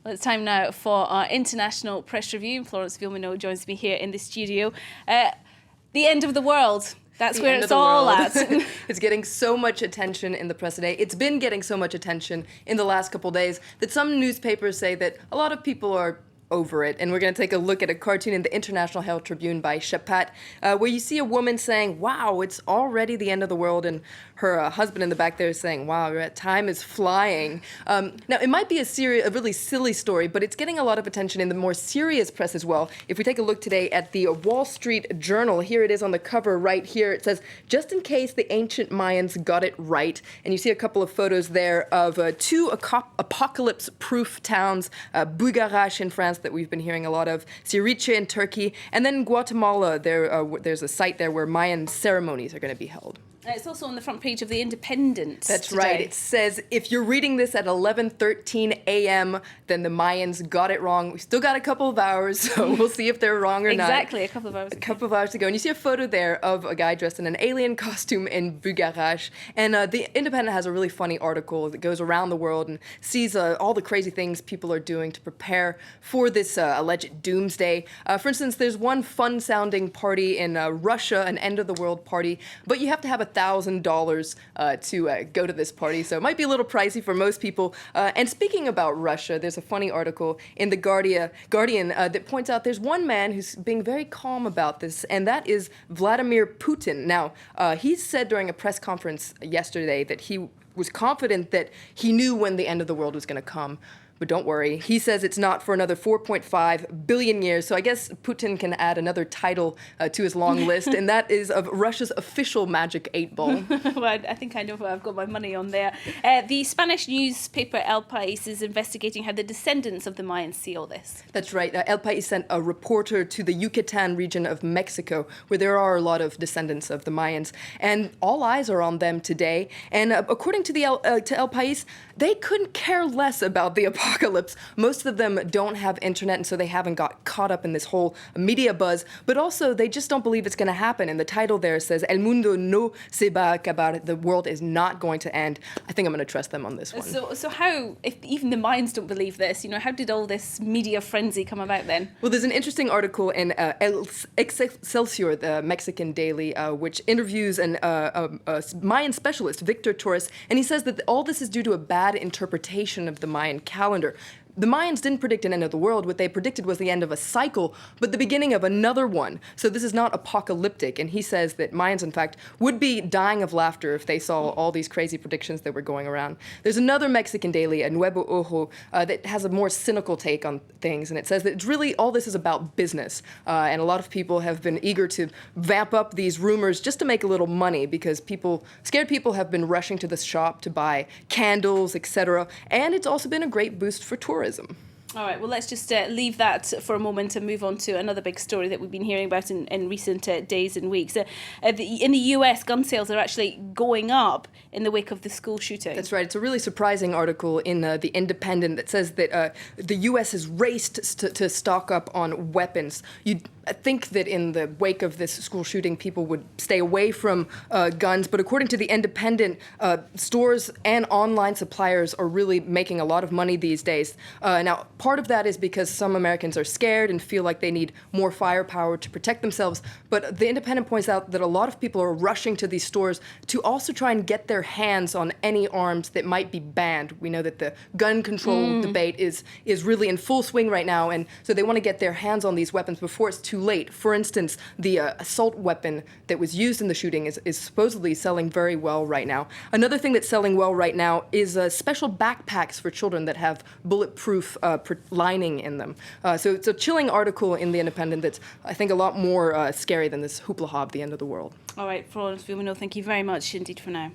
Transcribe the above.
Well, it's time now for our international press review. Florence Vilmino joins me here in the studio. The end of the world. That's where it's all at. It's getting so much attention in the press today. It's been getting so much attention in the last couple days that some newspapers say that a lot of people are over it. And we're going to take a look at a cartoon in the International Herald Tribune by Chapat, where you see a woman saying, wow, it's already the end of the world, and her husband in the back there is saying, wow, time is flying. Now, it might be a really silly story, but it's getting a lot of attention in the more serious press as well. If we take a look today at the Wall Street Journal, here it is on the cover right here. It says, just in case the ancient Mayans got it right. And you see a couple of photos there of two apocalypse-proof towns, Bugarash in France, that we've been hearing a lot of, Siriche in Turkey, and then Guatemala. There's a site there where Mayan ceremonies are going to be held. It's also on the front page of The Independent. That's today. right. It says, if you're reading this at 11:13 a.m., then the Mayans got it wrong. We still got a couple of hours, so we'll see if they're wrong or not. Exactly, a couple of hours. A couple of hours to go. And you see a photo there of a guy dressed in an alien costume in Bugarash. And The Independent has a really funny article that goes around the world and sees all the crazy things people are doing to prepare for this alleged doomsday. For instance, there's one fun-sounding party in Russia, an end-of-the-world party, but you have to have $1,000 to go to this party, so it might be a little pricey for most people. And speaking about Russia, there's a funny article in the Guardian that points out there's one man who's being very calm about this, and that is Vladimir Putin. Now, he said during a press conference yesterday that he was confident that he knew when the end of the world was going to come. But don't worry, he says it's not for another 4.5 billion years, so I guess Putin can add another title to his long list, and that is of Russia's official magic 8-ball. Well, I think I know where I've got my money on there. The Spanish newspaper El País is investigating how the descendants of the Mayans see all this. That's right. El País sent a reporter to the Yucatan region of Mexico, where there are a lot of descendants of the Mayans, and all eyes are on them today. And according to El País, they couldn't care less about the apocalypse. Most of them don't have internet, and so they haven't got caught up in this whole media buzz, but also they just don't believe it's going to happen. And the title there says, El mundo no se va a acabar, the world is not going to end. I think I'm going to trust them on this one. So how, if even the Mayans don't believe this, how did all this media frenzy come about then? Well, there's an interesting article in Excelsior, the Mexican daily, which interviews a Mayan specialist, Victor Torres, and he says that all this is due to a bad interpretation of the Mayan calendar. The Mayans didn't predict an end of the world. What they predicted was the end of a cycle, but the beginning of another one. So this is not apocalyptic. And he says that Mayans, in fact, would be dying of laughter if they saw all these crazy predictions that were going around. There's another Mexican daily, a Nuevo Ojo, that has a more cynical take on things. And it says that it's really all this is about business. And a lot of people have been eager to vamp up these rumors just to make a little money, because scared people have been rushing to the shop to buy candles, etc. And it's also been a great boost for tourism. All right, well, let's just leave that for a moment and move on to another big story that we've been hearing about in recent days and weeks. In the US, gun sales are actually going up in the wake of the school shooting. That's right. It's a really surprising article in The Independent that says that the US has raced to stock up on weapons. You'd think that in the wake of this school shooting, people would stay away from guns, but according to The Independent, stores and online suppliers are really making a lot of money these days. Now, part of that is because some Americans are scared and feel like they need more firepower to protect themselves, but The Independent points out that a lot of people are rushing to these stores to also try and get their hands on any arms that might be banned. We know that the gun control debate is really in full swing right now, and so they want to get their hands on these weapons before it's too late. For instance, the assault weapon that was used in the shooting is supposedly selling very well right now. Another thing that's selling well right now is special backpacks for children that have bulletproof lining in them. So it's a chilling article in The Independent that's, I think, a lot more scary than this hoopla of the end of the world. All right, Florence Vilmino, thank you very much indeed for now.